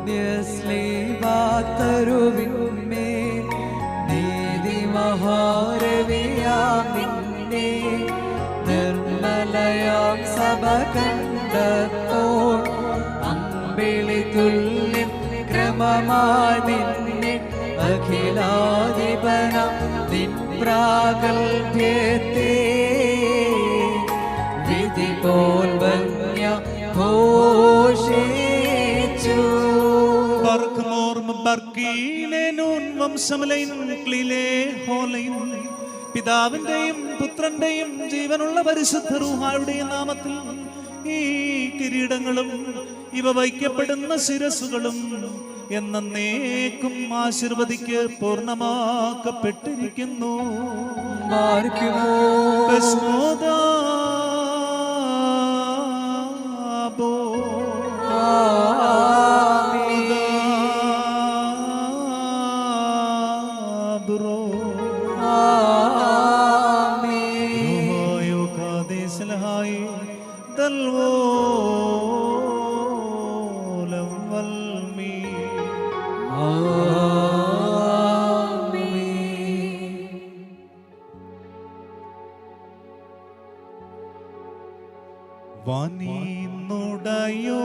പുണ്യശ്ലീവാത്തരുവിന്മേൽ നീതി മഹാരവിയാം നിന്നെ നിർമ്മലയാം സഭ കണ്ടപ്പോൾ അമ്പിളി തുല്യം ക്രമമായി നിന്നെ അഖിലാധിപനം നിൻ പ്രാഗൽഭ്യത്തെ വിധി പോൽ ഭംഗ്യ ഘോഷിച്ചു. പിതാവിന്റെയും പുത്രന്റെയും ജീവനുള്ള പരിശുദ്ധ റൂഹായുടെയും നാമത്തിൽ ഈ കിരീടങ്ങളും ഇവ വയ്ക്കപ്പെടുന്ന ശിരസുകളും എന്നേക്കും ആശീർവദിക്ക് പൂർണ്ണമാക്കപ്പെട്ടിരിക്കുന്നു.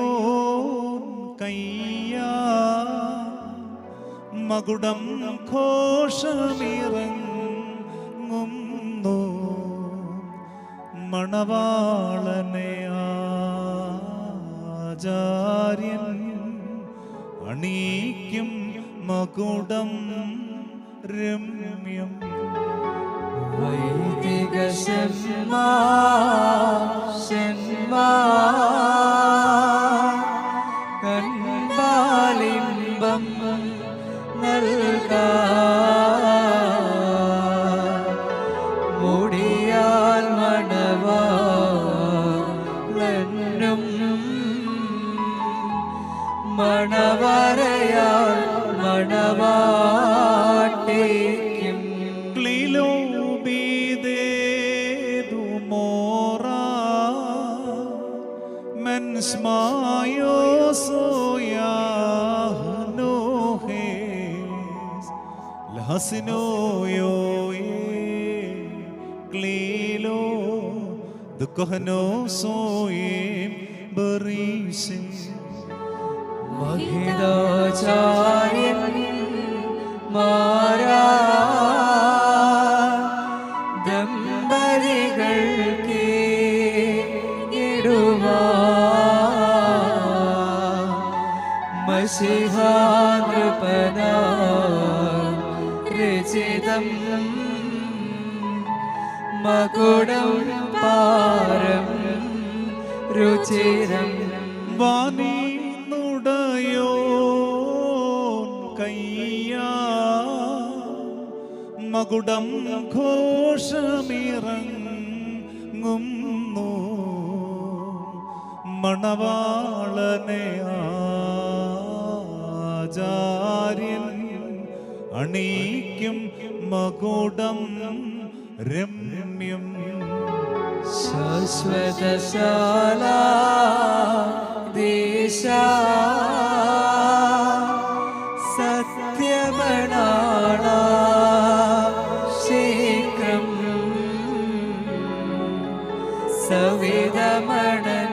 വാനീന്നുടയോൻ കയ്യാ മകുടം ഘോഷമിറങ്ങുന്നു മണവാളനെ ആചാര്യൻ അണീക്കും മകുടം രമ്യം. വൈദിക കൺപാലിംബം മുടിയാൽ മണവാളനും മണവരയാൽ മണവാട്ടിക്കും. Smayo soya no hes lasino yo klilo dukhno soye barise mahidacharyan mara ദമ്പതികൾക്ക് ഇടുവാ മശിഹാനൃപനാം രചിതം മകുടം പാരം രുചിരം. വാനീന്നുടയോൻ കയ്യാ മകുടം ഘോഷമിറങ്ങുന്നു മണവാളനെ ആചാര്യൻ അണീക്കും മകുടം രമ്യം. ശാശ്വതശാല ദേശ സത്യമണാള ശീഘ്രം സവിതമണൻ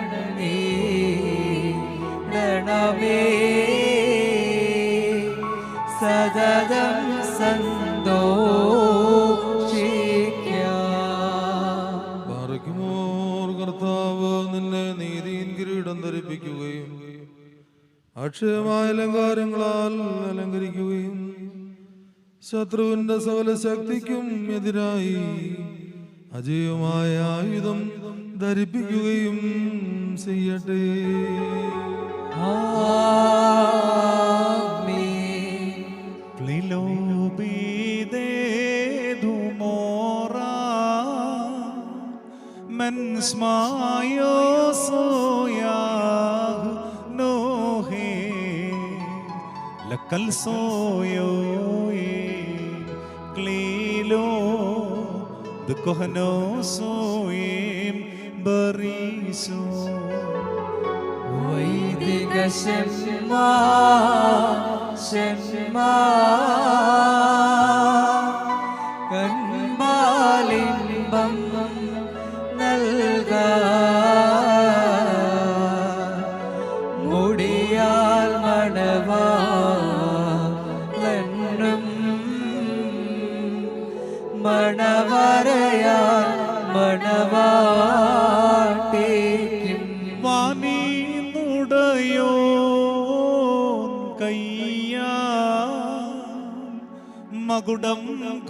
നീണമേ സതതം കർത്താവ് നിന്നെ നീതിയിൻ കിരീടം ധരിപ്പിക്കുകയും അക്ഷയമായ അലങ്കാരങ്ങളാൽ അലങ്കരിക്കുകയും ശത്രുവിന്റെ സകല ശക്തിക്കും എതിരായി അജയമായ ആയുധം ധരിപ്പിക്കുകയും ചെയ്യട്ടെ. Smayo soya no he lakal soyo klilo dukhno soyem bariso. വൈദിക കൺപാലിമ്പം നൽക മുടിയാൽ മണവാളനും മണവരയാൽ മണവാട്ടിക്കും വാനീന്നുടയോ കയ്യാ മകുടം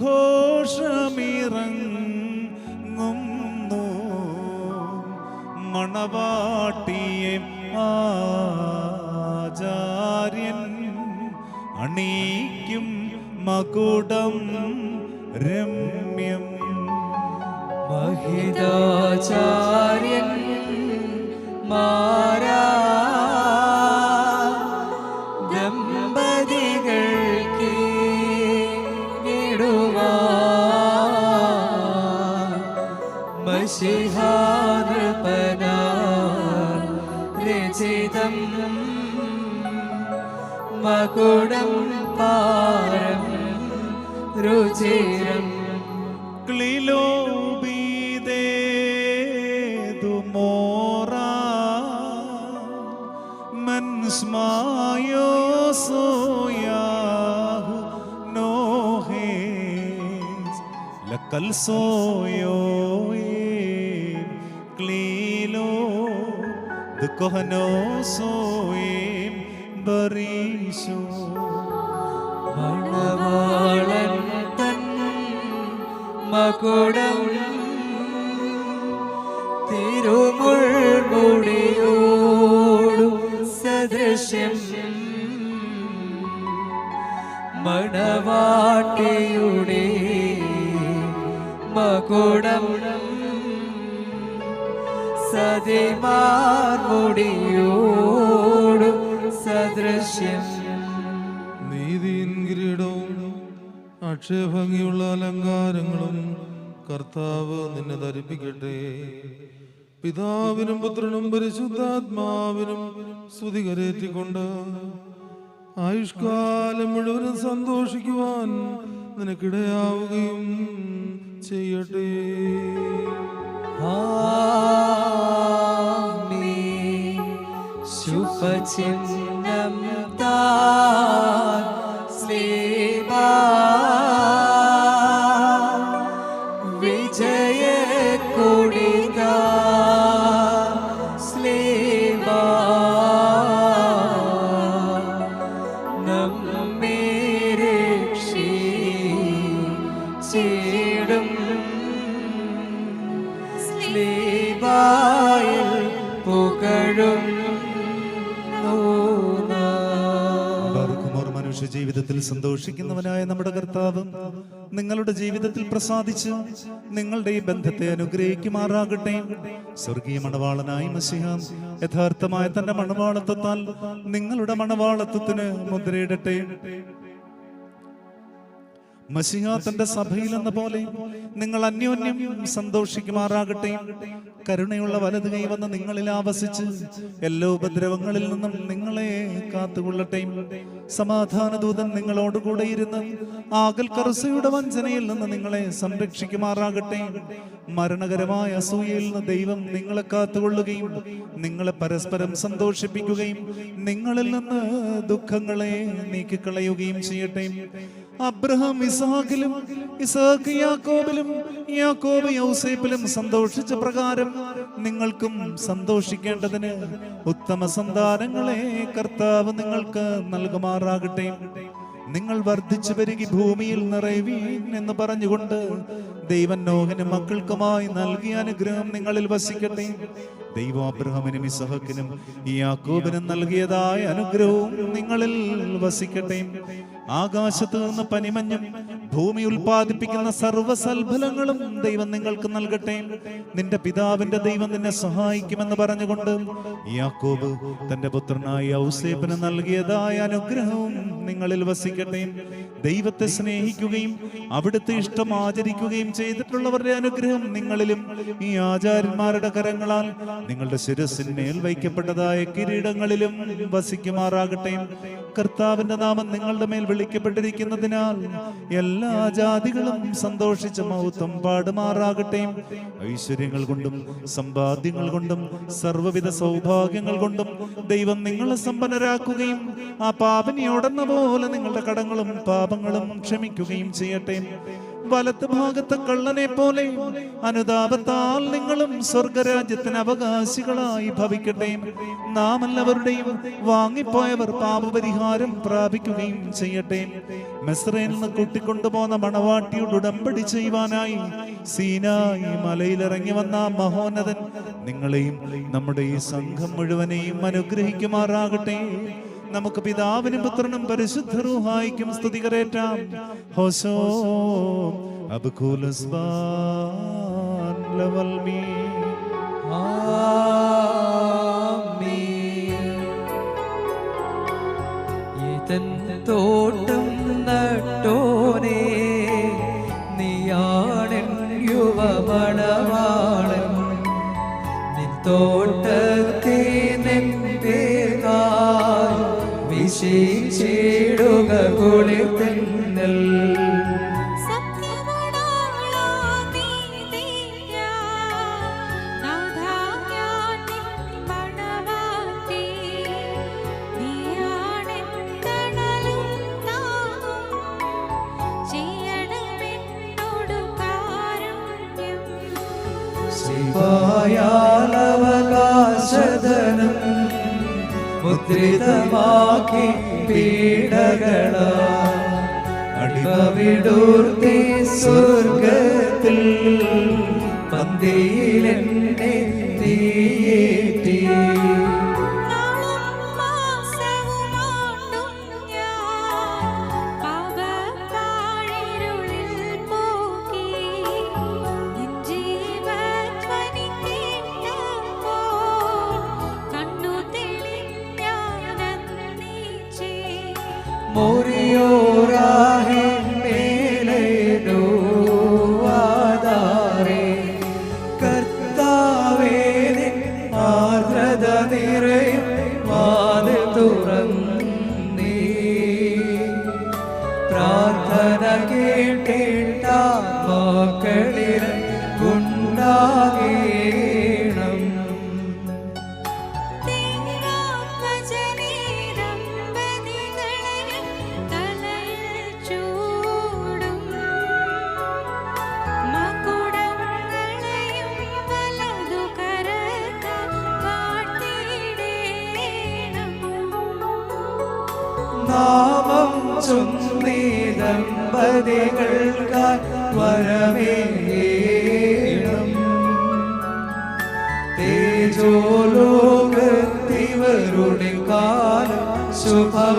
ഘോഷമിറങ്ങുന്നു മണവാട്ടിയെ ആചാര്യൻ അണിയിക്കും മകുടം രമ്യം മഹിതാചാര്യൻ മാരാ ദമ്പതികൾക്ക് മശിഹാനൃപനാൽ രചിതം മകുടം പാരം രുചിരം ക്ലിലോബീദേതുമോറാ മൻസ്മായോ സോയാഹു നോഹേസ് ലക്കൽ സോയോയേം ക്ലീലോ ദുഃഖനോ സോയേം ബറീശോ മണവാളൻ തൻ മകുടം തിരുമുൾമുടിയോടും സദൃശ്യം മണവാട്ടിയുടെ മകുടം സതിമാർമുടിയോടും സദൃശ്യം നീതിയിൻ കിരീടവും അക്ഷയഭംഗിയുള്ള അലങ്കാരങ്ങളും കർത്താവ് നിന്നെ ധരിപ്പിക്കട്ടെ. പിതാവിനും പുത്രനും പരിശുദ്ധാത്മാവിനും സ്തുതി കരേറ്റിക്കൊണ്ട് ആയുഷ്കാലം മുഴുവനും സന്തോഷിക്കുവാൻ നിനക്കിടയാവുകയും ചെയ്യട്ടെ. ആമേൻ. ശുഭചിഹ്നം താൻ സ്ലേബാ വിജയക്കൊടിക സ്ലേബാ നമ്മെ രക്ഷിച്ചിടും സ്ലേബായിൽ പുകഴും മനുഷ്യ ജീവിതത്തിൽ സന്തോഷിക്കുന്നവനായ നമ്മുടെ കർത്താവ് നിങ്ങളുടെ ജീവിതത്തിൽ പ്രസാദിച്ച് നിങ്ങളുടെ ഈ ബന്ധത്തെ അനുഗ്രഹിക്കുമാറാകട്ടെ. സ്വർഗീയ മണവാളനായി മശിഹ യഥാർത്ഥമായ തന്റെ മണവാളത്വത്താൽ നിങ്ങളുടെ മണവാളത്വത്തിന് മുദ്രയിടട്ടെ. മശിഹ തന്റെ സഭയിൽ എന്ന പോലെ നിങ്ങൾ അന്യോന്യം സന്തോഷിക്കുമാറാകട്ടെ. കരുണയുള്ള വലത് കൈ വന്ന് നിങ്ങളിൽ ആവസിച്ച് എല്ലാ ഉപദ്രവങ്ങളിൽ നിന്നും നിങ്ങളെ കാത്തുകൊള്ളട്ടെ. സമാധാനദൂതൻ നിങ്ങളോടുകൂടെ ഇരുന്ന് ആകൽ കറുസയുടെ വഞ്ചനയിൽ നിന്ന് നിങ്ങളെ സംരക്ഷിക്കുമാറാകട്ടെ. മരണകരമായ അസൂയയിൽ നിന്ന് ദൈവം നിങ്ങളെ കാത്തുകൊള്ളുകയും നിങ്ങളെ പരസ്പരം സന്തോഷിപ്പിക്കുകയും നിങ്ങളിൽ നിന്ന് ദുഃഖങ്ങളെ നീക്കിക്കളയുകയും ചെയ്യട്ടെ. അബ്രഹാം ഇസ്ഹാക്കിലും ഇസ്ഹാക്ക് യാക്കോബിലും യാക്കോബ് യൗസേപ്പിലും സന്തോഷിച്ച പ്രകാരം നിങ്ങൾക്കും സന്തോഷിക്കേണ്ടതിന് ഉത്തമ സന്താനങ്ങളെ കർത്താവ് നിങ്ങൾക്ക് നൽകുമാറാകട്ടെ. നിങ്ങൾ വർദ്ധിച്ചു പെരുകി ഭൂമിയിൽ നിറയുവീൻ എന്ന് പറഞ്ഞുകൊണ്ട് ദൈവം നോഹിനും മക്കൾക്കുമായി നൽകിയ അനുഗ്രഹം നിങ്ങളിൽ വസിക്കട്ടെ. ദൈവം അബ്രഹാമിനും ഇസ്ഹാക്കിനും യാക്കോബിനും നൽകിയതായ അനുഗ്രഹവും നിങ്ങളിൽ വസിക്കട്ടെ. ആകാശത്ത് നിന്ന് പനിമഞ്ഞും ഭൂമി ഉൽപ്പാദിപ്പിക്കുന്ന സർവ്വസൽഫലങ്ങളും ദൈവം നിങ്ങൾക്ക് നൽകട്ടെ. നിന്റെ പിതാവിന്റെ ദൈവം നിന്നെ സഹായിക്കുമെന്ന് പറഞ്ഞുകൊണ്ട് യാക്കോബ് തന്റെ പുത്രനായ യൗസേപ്പിന് നൽകിയതായ അനുഗ്രഹവും നിങ്ങളിൽ വസിക്കട്ടെ. ദൈവത്തെ സ്നേഹിക്കുകയും അവിടുത്തെ ഇഷ്ടം ആചരിക്കുകയും ചെയ്തിട്ടുള്ളവരുടെ അനുഗ്രഹം നിങ്ങളിലും ഈ ആചാര്യന്മാരുടെ കരങ്ങളാൽ നിങ്ങളുടെ ശിരസിന്മേൽ വയ്ക്കപ്പെട്ടതായ കിരീടങ്ങളിലും വസിക്കുമാറാകട്ടെ. കർത്താവിന്റെ നാമം നിങ്ങളുടെ മേൽ വിളിക്കപ്പെട്ടിരിക്കുന്നതിനാൽ എല്ലാ ജാതികളും സന്തോഷിച്ച മഹത്വം പാടുമാറാകട്ടെ. ഐശ്വര്യങ്ങൾ കൊണ്ടും സമ്പാദ്യങ്ങൾ കൊണ്ടും സർവ്വവിധ സൗഭാഗ്യങ്ങൾ കൊണ്ടും ദൈവം നിങ്ങളെ സമ്പന്നരാക്കുകയും ആ പാപനിയോടെന്ന പോലെ നിങ്ങളുടെ കടങ്ങളും പാപങ്ങളും ക്ഷമിക്കുകയും ചെയ്യട്ടെ. വലത്ത് ഭാഗത്തെ കള്ളനെ പോലെ അനുതാപത്താൽ നിങ്ങളും സ്വർഗരാജ്യത്തിന് അവകാശികളായി ഭവിക്കട്ടെ. നാം എല്ലാവരുടെയും വാങ്ങിപ്പോയവർ പാപപരിഹാരം പ്രാപിക്കുകയും ചെയ്യട്ടെ. മിസ്രയിൽ നിന്ന് കൂട്ടിക്കൊണ്ടുപോകുന്ന മണവാട്ടിയോട് ഉടമ്പടി ചെയ്യുവാനായി സീനായി മലയിലിറങ്ങി വന്ന മഹോന്നതൻ നിങ്ങളെയും നമ്മുടെ ഈ സംഘം മുഴുവനെയും അനുഗ്രഹിക്കുമാറാകട്ടെ. നമുക്ക് പിതാവിനും പുത്രനും പരിശുദ്ധ റൂഹായിക്കും സ്തുതി കരേറ്റാം. ഹോശോ അബ്കുലസ്ബാൻ ലവൽമീ. ഏതൻ തോട്ടം നട്ടോനേ, നീയാണെൻ യുവമണവാളൻ. നിൻ തോട്ടത്തെ നെന്തേകാൽ വിശേഷിടുക കുളിർത്തന്നൽ. അവകാശധനം മുദ്രിതമാക്കി പീഡകളാ അടിമവിടൂർത്തി സ്വർഗത്തിൽ പന്തിയിലെന്നെ തീയേറ്റി. മോറിയോരാഹേ മേലേനോ ആധാരേ, കർത്താവേ നിൻ ആർദ്രത നിറയും വാതിൽ തുറന്നീ. പ്രാർത്ഥന കേട്ടിട്ടാത്മാക്കളിൽ ഉണ്ടാകേണം. നാമം ചൊല്ലി ദമ്പതികൾക്കായി വരമേണം. തേജോലോകത്തിവരുടെ കാലം ശുഭമാകേണം.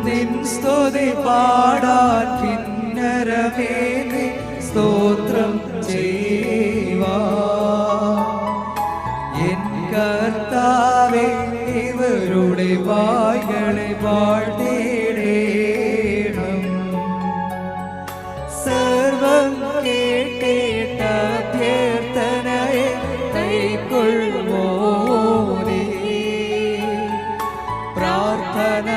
നിൻ സ്തുതി പാടാൻ കിന്നരമേന്തി സ്തോത്രം ചെയ്യുവാ. എൻ കർത്താവേ ഇവരുടെ വായ്കളെ വാഴ്ത്തിടേണം. സർവം കേട്ടേട്ട അഭ്യർത്ഥനയെ കൈക്കൊള്ളുവോനേ. പ്രാർത്ഥന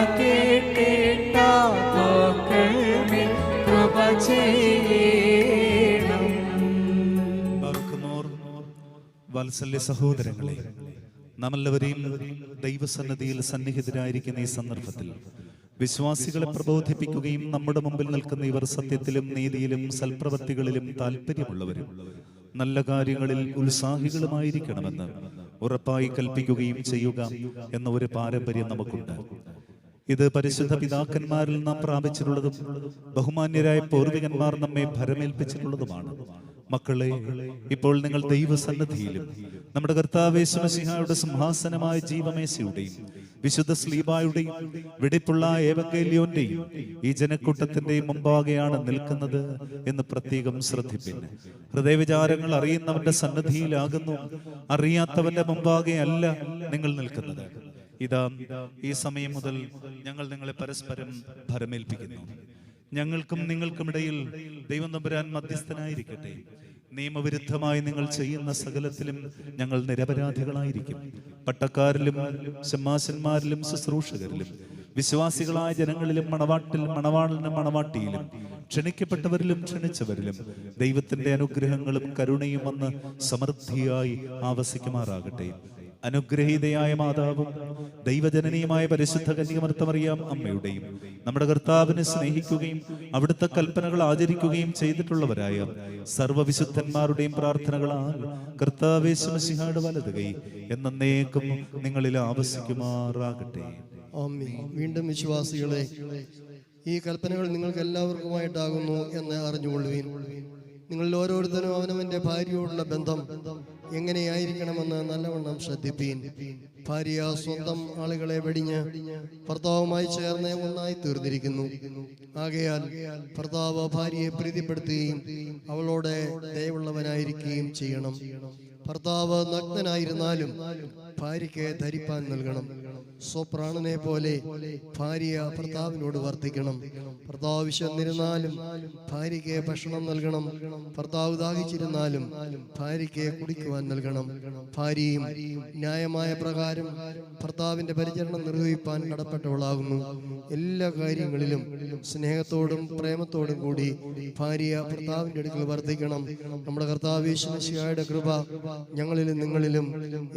വാത്സല്യ സഹോദരങ്ങളെ, നാം എല്ലാവരെയും ദൈവസന്നിധിയിൽ സന്നിഹിതരായിരിക്കുന്ന ഈ സന്ദർഭത്തിൽ വിശ്വാസികളെ പ്രബോധിപ്പിക്കുകയും നമ്മുടെ മുമ്പിൽ നിൽക്കുന്ന ഇവർ സത്യത്തിലും നീതിയിലും സൽപ്രവൃത്തികളിലും താല്പര്യമുള്ളവരും നല്ല കാര്യങ്ങളിൽ ഉത്സാഹികളുമായിരിക്കണമെന്ന് ഉറപ്പായി കൽപ്പിക്കുകയും ചെയ്യുക എന്ന ഒരു പാരമ്പര്യം നമുക്കുണ്ട്. ഇത് പരിശുദ്ധ പിതാക്കന്മാരിൽ നാം പ്രാപിച്ചിട്ടുള്ളതും ബഹുമാന്യരായ പൂർവികന്മാർ നമ്മെ ഭരമേൽപ്പിച്ചിട്ടുള്ളതുമാണ്. മക്കളെ, ഇപ്പോൾ നിങ്ങൾ ദൈവസന്നിധിയിലും നമ്മുടെ കർത്താവ് യേശു മിശിഹായുടെ സിംഹാസനമായ ജീവമേശയുടെയും വിശുദ്ധ സ്ലീബായുടെയും വെടിപ്പുള്ള ഏവങ്കേലിയോന്റെയും ഈ ജനക്കൂട്ടത്തിന്റെയും മുമ്പാകെയാണ് നിൽക്കുന്നത് എന്ന് പ്രത്യേകം ശ്രദ്ധിപ്പിൻ. ഹൃദയവിചാരങ്ങൾ അറിയുന്നവന്റെ സന്നിധിയിലാകുന്നു, അറിയാത്തവന്റെ മുമ്പാകെ അല്ല നിങ്ങൾ നിൽക്കുന്നത്. ഇതാ, ഈ സമയം മുതൽ ഞങ്ങൾ നിങ്ങളെ പരസ്പരം ഭരമേൽപ്പിക്കുന്നു. ഞങ്ങൾക്കും നിങ്ങൾക്കുമിടയിൽ ദൈവം തമ്പുരാൻ മധ്യസ്ഥനായിരിക്കട്ടെ. നിയമവിരുദ്ധമായി നിങ്ങൾ ചെയ്യുന്ന സകലത്തിലും ഞങ്ങൾ നിരപരാധികളായിരിക്കും. പട്ടക്കാരിലും ശമ്മാശന്മാരിലും ശുശ്രൂഷകരിലും വിശ്വാസികളായ ജനങ്ങളിലും മണവാളിനും മണവാട്ടിയിലും ക്ഷണിക്കപ്പെട്ടവരിലും ക്ഷണിച്ചവരിലും ദൈവത്തിന്റെ അനുഗ്രഹങ്ങളും കരുണയും വന്ന് സമൃദ്ധിയായി ആവസിക്കുമാറാകട്ടെ. അനുഗ്രഹീതയായ മാതാവും ദൈവജനനിയുമായ പരിശുദ്ധ കന്യകമർത്തമറിയാം അമ്മയുടെയും നമ്മുടെ കർത്താവിനെ സ്നേഹിക്കുകയും അവിടുത്തെ കൽപ്പനകൾ ആചരിക്കുകയും ചെയ്തിട്ടുള്ളവരായ സർവ്വവിശുദ്ധന്മാരുടെയും പ്രാർത്ഥനകളാൽ കർത്താവ് യേശു മിശിഹായുടെ വലതുകൈ എന്നേക്കും നിങ്ങളിൽ ആവസിക്കുമാറാകട്ടെ. ആമേൻ. വീണ്ടും വിശ്വാസികളെ, ഈ കൽപ്പനകൾ നിങ്ങൾക്ക് എല്ലാവർക്കുമായിട്ടാകുന്നു എന്ന് അറിഞ്ഞുകൊള്ളുവീൻ. നിങ്ങളിൽ ഓരോരുത്തരും അവനവന്റെ ഭാര്യയോടുള്ള ബന്ധം എങ്ങനെയായിരിക്കണമെന്ന് നല്ലവണ്ണം ശ്രദ്ധിപ്പീൻ. ഭാര്യ സ്വന്തം ആളുകളെ വെടിഞ്ഞ് ഭർത്താവുമായി ചേർന്ന് ഒന്നായി തീർന്നിരിക്കുന്നു. ആകയാൽ ഭർത്താവ് ഭാര്യയെ പ്രീതിപ്പെടുത്തുകയും അവളോട് ദയവുള്ളവനായിരിക്കുകയും ചെയ്യണം. ഭർത്താവ് നഗ്നനായിരുന്നാലും ഭാര്യയ്ക്ക് ധരിപ്പാൻ നൽകണം. സ്വപ്രാണനെ പോലെ ഭാര്യ ഭർത്താവിനോട് വർത്തിക്കണം. ഭർത്താവ് വിശന്നിരുന്നാലും ഭാര്യയ്ക്ക് ഭക്ഷണം നൽകണം. ഭർത്താവ് ദാഹിച്ചിരുന്നാലും ഭാര്യയ്ക്ക് കുടിക്കുവാൻ നൽകണം. ഭാര്യയും ന്യായമായ പ്രകാരം ഭർത്താവിന്റെ പരിചരണം നിർവഹിപ്പാൻ കടപ്പെട്ടവളാകുന്നു. എല്ലാ കാര്യങ്ങളിലും സ്നേഹത്തോടും പ്രേമത്തോടും കൂടി ഭാര്യ ഭർത്താവിന്റെ അടുക്കൽ വർദ്ധിക്കണം. നമ്മുടെ കർത്താവ് യേശു മിശിഹായുടെ കൃപ ഞങ്ങളിലും നിങ്ങളിലും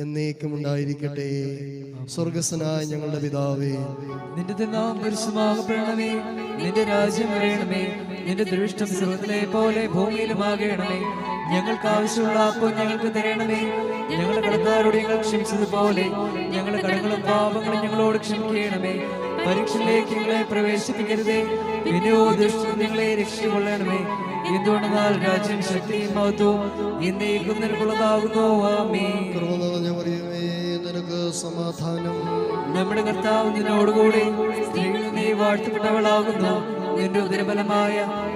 എന്നേക്കും ഉണ്ടായിരിക്കട്ടെ. സ്വർഗസ്വനായ ഞങ്ങളുടെ പിതാവേ, നിന്റെ തിരുനാമം പരിശുദ്ധമാകപ്പെടണമേ. നിന്റെ രാജ്യം വരയണമേ. നിന്റെ ദൃഷ്ടം സ്വർഗ്ഗത്തിലെ പോലെ ഭൂമിയിലുമാകണമേ. ഞങ്ങൾക്ക് ആവശ്യമുള്ള അപ്പോൾ ഞങ്ങൾക്ക് തരണമേ. ഞങ്ങളുടെ കടക്കാരോട് ഞങ്ങൾ ക്ഷമിച്ചതുപോലെ ഞങ്ങളുടെ കടങ്ങളും പാപങ്ങളും ഞങ്ങളോട് ക്ഷമിക്കണമേ. പരീക്ഷയിലേക്ക് ഞങ്ങളെ പ്രവേശിപ്പിക്കരുതേ, പിന്നെയോ ദുഷ്ടൻ ഞങ്ങളെ രക്ഷിക്കൊള്ളണമേ. എന്തുകൊണ്ടെന്നാൽ രാജ്യം ശക്തിയും മഹത്വവും എന്നേക്കും നിനക്കുള്ളതാകുന്നു. ആമേൻ. കൃപ നിറഞ്ഞ മറിയമേ, നിനക്ക് സമാധാനം. നമ്മുടെ കർത്താവ് നിന്നോടുകൂടി സ്ത്രീകളിൽ നീ വാഴ്ത്തപ്പെട്ടവളാകുന്നു. നിന്റെ ഉദരഫലമായ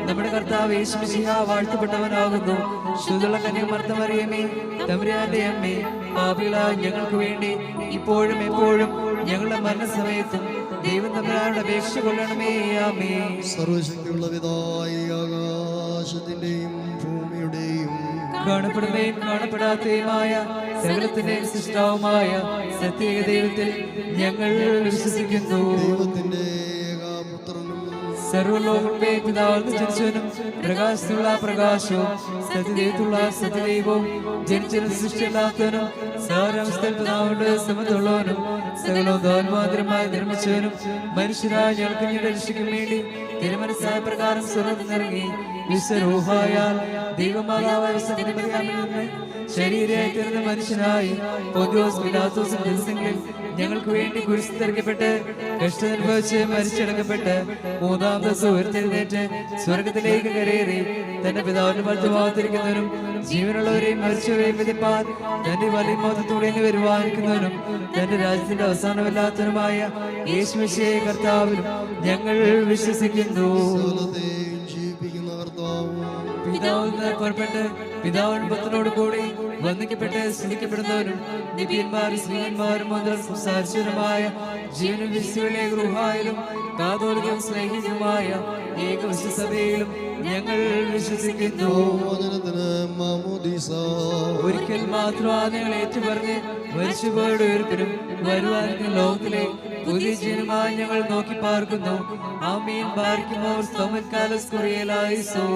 നമ്മുടെ കർത്താവ് യേശു മിശിഹാ വാഴ്ത്തപ്പെട്ടവനാകുന്നു. ശുദ്ധുള്ള കന്യകമർത്തമറിയമേ, തമ്പുരാന്റെ അമ്മേ, പാപികളായ ഞങ്ങൾക്ക് വേണ്ടി ഇപ്പോഴും എപ്പോഴും ഞങ്ങളുടെ മരണസമയത്തും ദൈവം തമ്പുരാനോട് അപേക്ഷ കൊള്ളണമേ. ആമേൻ. സർവശക്തിയുള്ള പിതാവായ ആകാശത്തിന്റെയും ഭൂമിയുടെയും കാണപ്പെടുന്നതും കാണപ്പെടാത്തതുമായ സകലത്തിന്റെയും സൃഷ്ടാവുമായ സത്യേക ദൈവത്തിൽ ഞങ്ങൾ വിശ്വസിക്കുന്നു. ദൈവത്തിന്റെ ഏകപുത്രനും സർവ്വലോകങ്ങളുടെ പിതാവിൽ ജനിച്ചവനും പ്രകാശത്തിലുള്ള പ്രകാശവും സത്യദൈവത്തുള്ള സത്യദൈവവും ജനിച്ചവനും സൃഷ്ടിയല്ലാത്തവനും സാരാവസ്ഥയിൽ പിതാവിനോട് സമത്തുള്ളവനും സകലവും ദൗർമാതിരമായി നിർമ്മിച്ചവനും മനുഷ്യരായ ഞങ്ങൾക്ക് ഞങ്ങളുടെ രക്ഷയ്ക്കും വേണ്ടി തിരുമനസ്സായ പ്രകാരം സ്വർഗ്ഗത്തിൽ നിന്നിറങ്ങി വിശ്വരൂഹായാൽ ദൈവമാതാവായ സകലമറിയാമിൽ നിന്ന് ശരീരമായി തീർന്ന മനുഷ്യനായി പൊന്തിയോസ് പിലാത്തോസിന്റെ ദിവസങ്ങളിൽ ഞങ്ങൾക്ക് വേണ്ടി കുരിശിൽ തറയ്ക്കപ്പെട്ട് കഷ്ടമനുഭവിച്ച് മരിച്ചടക്കപ്പെട്ട് മൂന്നാം ദിവസം ഉയർത്തെഴുന്നേറ്റ് സ്വർഗത്തിലേക്ക് കരയേറി തന്റെ പിതാവിന്റെ വലത്തുഭാഗത്തിരിക്കുന്നവനും ജീവനുള്ളവരെയും മരിച്ചവരെയും വിധിപ്പാൻ തന്റെ വലിയ മഹത്വത്തോടെ വരുവാനിരിക്കുന്നവനും തന്റെ രാജ്യത്തിന്റെ അവസാനമില്ലാത്തവനുമായ യേശു മിശിഹായ കർത്താവിലും ഞങ്ങൾ വിശ്വസിക്കുന്നു. സകലത്തെയും ജീവിപ്പിക്കുന്ന കർത്താവും പിതാവിൽ നിന്ന് പുറപ്പെട്ട് പിതാവിൻ പുത്രനോട് കൂടി വന്ദിക്കപ്പെട്ട് സ്തുതിക്കപ്പെടുന്നവരും നിബിയന്മാരും സ്ത്രീയന്മാരും മുതൽ സംസാരിച്ചവരുമായ ജീവനും വിശുദ്ധിയിലെ ഗൃഹായാലും കാതോലികവും സ്നേഹിതവുമായ ഏകവിശ്വസഭയിലും ഞങ്ങൾ വിശ്വസിക്കുന്നു. മോചനത്തിന് മാമോദീസ ഒരിക്കൽ മാത്രം ആദ്യങ്ങൾ ഏറ്റുപറഞ്ഞ് മരിച്ചുപോയുടെ ഉയർപ്പിനും വരുവാനിരിക്കുന്ന ലോകത്തിലെ പുതിയ ജീവനുമായി ഞങ്ങൾ നോക്കി പാർക്കുന്നു. ആമീൻ. ബാരിക്കുമോ സ്തോമൻകാലസ് കുറിയലായിസോ.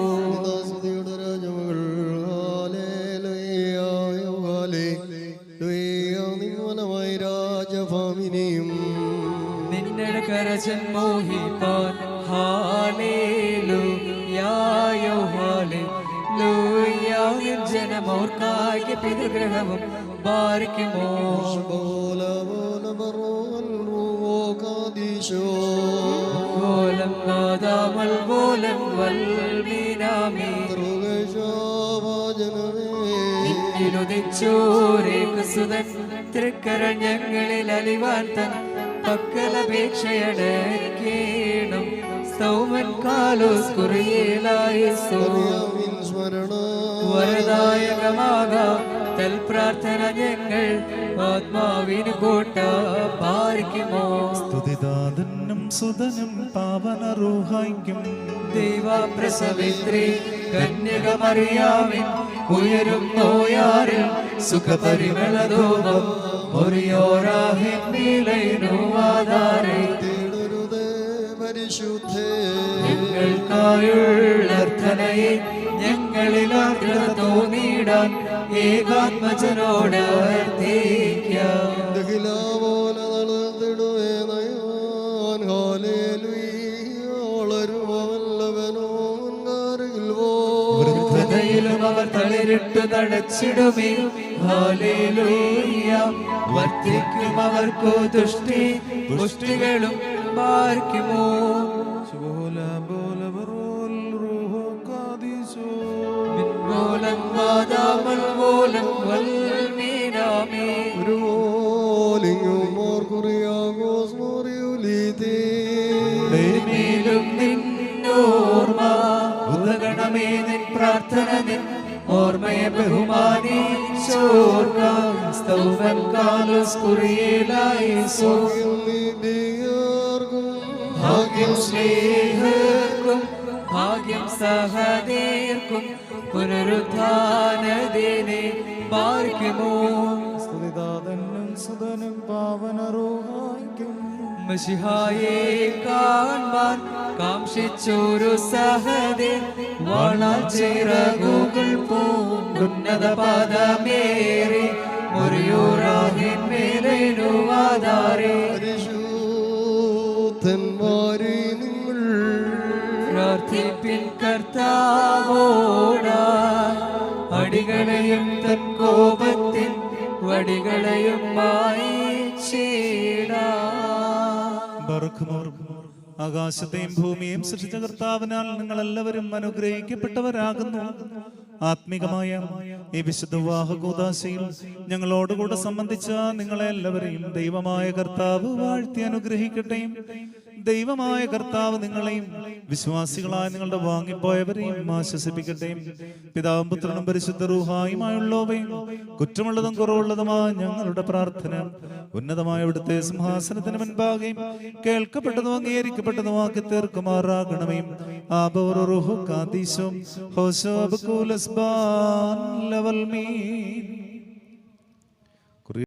സ്തുതിയുടെ രാജമകൾ ഹല്ലേലൂയ, ഹല്ലേലൂയ. നിന്മനമായ രാജഭാമിനിയും നിന്നെ കരചൻ മോഹിപ്പാൻ ഹാലേലൂയ, ഹാലേലൂയ. ജനമോർക്കായ പിതൃഗ്രഹവും ബാരിക്കുമോ കോലം നാദാമൽ കോലം വൽമീനാമി എന്നിലുദിച്ചോരേകസുതൻ തൃക്കരൾ ഞങ്ങളിൽ അലിവാൻ തൻ പക്കലപേക്ഷയടക്കേണം സ്തൗമൻ കാലോസ് കുറിയേലായി മറിയാമിൻ സ്മരണ വരദായകമാകാം തൽപ്രാർത്ഥന ഞങ്ങൾ ആത്മാവിന് കോട്ട പാലിക്കുമോ. സ്തുതിദാതനും സുതനും പാവനറൂഹായിക്കും ദൈവപ്രസവിത്രി കന്യകമറിയാമിൻ ഉയരും നോയാറിൽ സുഖപരിമളധൂപം ഒറിയോരാഹിന്മീലൈനുവാദാരേ തേടരുതേ പരിശുദ്ധേ ഞങ്ങൾക്കായുള്ള അർത്ഥനയെ ഞങ്ങളിൽ ആർദ്രത തോന്നിയിടാൻ ഏകാത്മജനോട് അർത്ഥിക്കാം. ദഹിലാവോല നടന്നിടുവേ നയാൻ ഹാലേലുയ്യോളരുവല്ലവനോ മുൻകാരിൽ പോ വൃദ്ധതയിലും അവർ തളിരിട്ടു നടച്ചിടുമേ. ഹല്ലേലൂയ. വർദ്ധിക്കും അവർക്കു ദുഷ്ടി പുഷ്ടികളും പാർക്കുമോ. മിൻമൂലം വാദാമൽ മൂലം വൽമീനാമേ. ഒരു മോലിങ്ങും മോർ കുറിയാകോസ് മോറിയുലീതേ മേലും നിന്നോർമ്മ ഉദഗണമേ നിൻ പ്രാർത്ഥന നിൻ ഓർമ്മയെ ബഹുമാനിച്ചോർക്കാം. സ്തൗമൻ കാലോസ് കുറിയേലായിസോ. ഭാഗ്യം സ്നേഹർക്കും ഭാഗ്യം സഹദേർക്കും പുനരുത്ഥാനദിനെ പാർക്കുമോ. സ്തുതിദാതനും സുതനും പാവനറൂഹായിക്കും മശിഹായെ കാൺമാൻ കാംക്ഷിച്ചൊരു സഹദേ വാളാൽ ചിറകുകൾ പൂങ്കുന്നത പാദമേറി മുറിയൂറാഹിന്മേലുവാദാരേ പരിശുദ്ധന്മാരെ നിങ്ങൾ പ്രാർത്ഥിപ്പിൻ കർത്താവോടാ. അടികളെയും തൻ കോപത്തിൻ വടികളെയും മായിച്ചിടാ. ബർഖുമോർ ആകാശത്തെയും ഭൂമിയെയും സൃഷ്ടിച്ച കർത്താവിനാൽ നിങ്ങൾ എല്ലാവരും അനുഗ്രഹിക്കപ്പെട്ടവരാകുന്നു. ആത്മീകമായ ഈ വിശുദ്ധ വിവാഹകൂദാശയിൽ ഞങ്ങളോടുകൂടെ സംബന്ധിച്ച നിങ്ങളെ എല്ലാവരെയും ദൈവമായ കർത്താവ് വാഴ്ത്തി അനുഗ്രഹിക്കട്ടെ. ദൈവമായ കർത്താവ് നിങ്ങളെയും വിശ്വാസികളായ നിങ്ങളുടെ വാങ്ങിപ്പോയവരെയും ആശ്വസിപ്പിക്കട്ടെ. പിതാവും പുത്രനും പരിശുദ്ധ റൂഹായുമായുള്ളവയും കുറ്റമുള്ളതും കുറവുള്ളതുമായ ഞങ്ങളുടെ പ്രാർത്ഥന ഉന്നതമായ ഇവിടുത്തെ സിംഹാസനത്തിന് മുൻപാകെ കേൾക്കപ്പെട്ടതും അംഗീകരിക്കപ്പെട്ടതും ആക്കി തീർക്കുമാറാകണമേ. ആബോറുഹു കാദീശോ ഹോശോ ബകൂലസ്ബാൻ ലവൽ മീൻ